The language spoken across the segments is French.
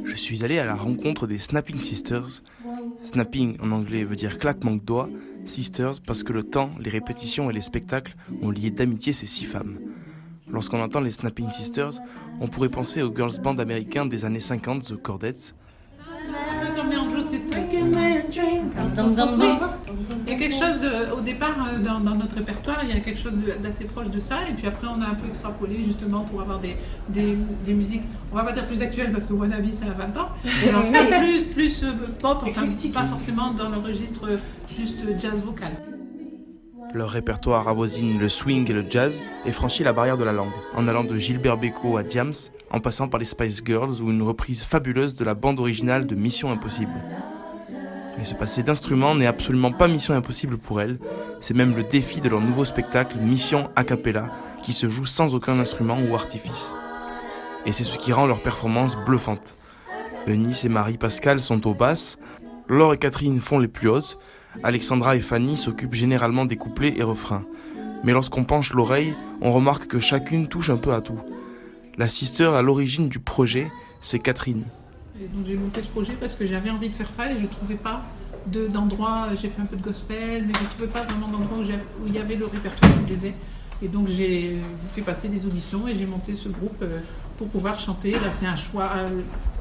Je suis allé à la rencontre des Snapping Sisters. Snapping en anglais veut dire claquement de doigts, Sisters parce que le temps, les répétitions et les spectacles ont lié d'amitié ces 6 femmes. Lorsqu'on entend les Snapping Sisters, on pourrait penser aux girls band américains des années 50, The Chordettes. Comme les Andrew Sisters. Il y a quelque chose, au départ, dans notre répertoire, il y a quelque chose d'assez proche de ça. Et puis après, on a un peu extrapolé justement pour avoir des musiques, on va pas dire plus actuelles parce que Wannabe, ça a 20 ans. Mais en fait, plus pop, enfin, pas forcément dans le registre juste jazz vocal. Leur répertoire avoisine le swing et le jazz et franchit la barrière de la langue, en allant de Gilbert Bécaud à Diams, en passant par les Spice Girls ou une reprise fabuleuse de la bande originale de Mission Impossible. Mais ce passé d'instruments n'est absolument pas Mission Impossible pour elles, c'est même le défi de leur nouveau spectacle Mission a cappella, qui se joue sans aucun instrument ou artifice. Et c'est ce qui rend leur performance bluffante. Eunice et Marie-Pascale sont aux basses, Laure et Catherine font les plus hautes, Alexandra et Fanny s'occupent généralement des couplets et refrains. Mais lorsqu'on penche l'oreille, on remarque que chacune touche un peu à tout. La sister à l'origine du projet, c'est Catherine. Et donc j'ai monté ce projet parce que j'avais envie de faire ça et je ne trouvais pas d'endroit, j'ai fait un peu de gospel, mais je ne trouvais pas vraiment d'endroit où il y avait le répertoire qui me plaisait. Et donc j'ai fait passer des auditions et j'ai monté ce groupe pour pouvoir chanter. Là c'est un choix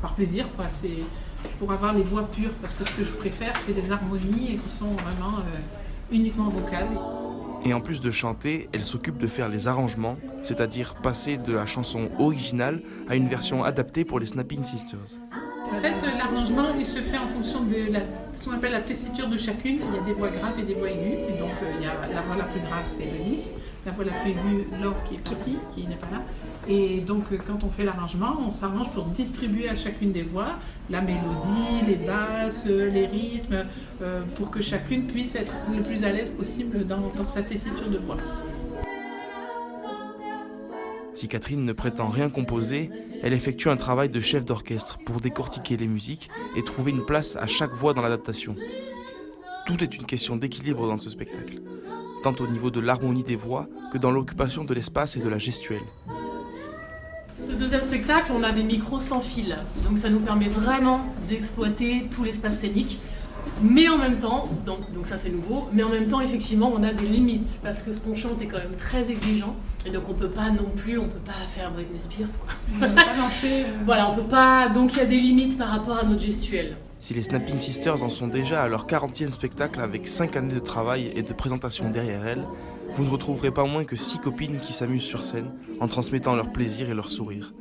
par plaisir, quoi. C'est pour avoir les voix pures, parce que ce que je préfère, c'est les harmonies qui sont vraiment uniquement vocales. Et en plus de chanter, elle s'occupe de faire les arrangements, c'est-à-dire passer de la chanson originale à une version adaptée pour les Snapping Sisters. En fait, l'arrangement, il se fait en fonction de ce qu'on appelle la tessiture de chacune. Il y a des voix graves et des voix aiguës. Et donc, il y a la voix la plus grave, c'est Eunice. La voix la plus aiguë, Laure, qui est partie, qui n'est pas là. Et donc, quand on fait l'arrangement, on s'arrange pour distribuer à chacune des voix la mélodie, les basses, les rythmes, pour que chacune puisse être le plus à l'aise possible dans sa tessiture de voix. Si Catherine ne prétend rien composer, elle effectue un travail de chef d'orchestre pour décortiquer les musiques et trouver une place à chaque voix dans l'adaptation. Tout est une question d'équilibre dans ce spectacle, tant au niveau de l'harmonie des voix que dans l'occupation de l'espace et de la gestuelle. Ce deuxième spectacle, on a des micros sans fil, donc ça nous permet vraiment d'exploiter tout l'espace scénique. Mais en même temps, donc ça c'est nouveau, mais en même temps effectivement on a des limites parce que ce qu'on chante est quand même très exigeant et donc on peut pas faire Britney Spears quoi. On peut pas lancer. Voilà, on peut pas, donc il y a des limites par rapport à notre gestuelle. Si les Snapping Sisters en sont déjà à leur 40e spectacle avec 5 années de travail et de présentation derrière elles, vous ne retrouverez pas moins que 6 copines qui s'amusent sur scène en transmettant leur plaisir et leur sourire.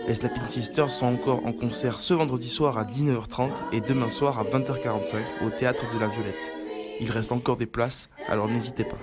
Les Snapping Sisters sont encore en concert ce vendredi soir à 19h30 et demain soir à 20h45 au Théâtre de la Violette. Il reste encore des places, alors n'hésitez pas.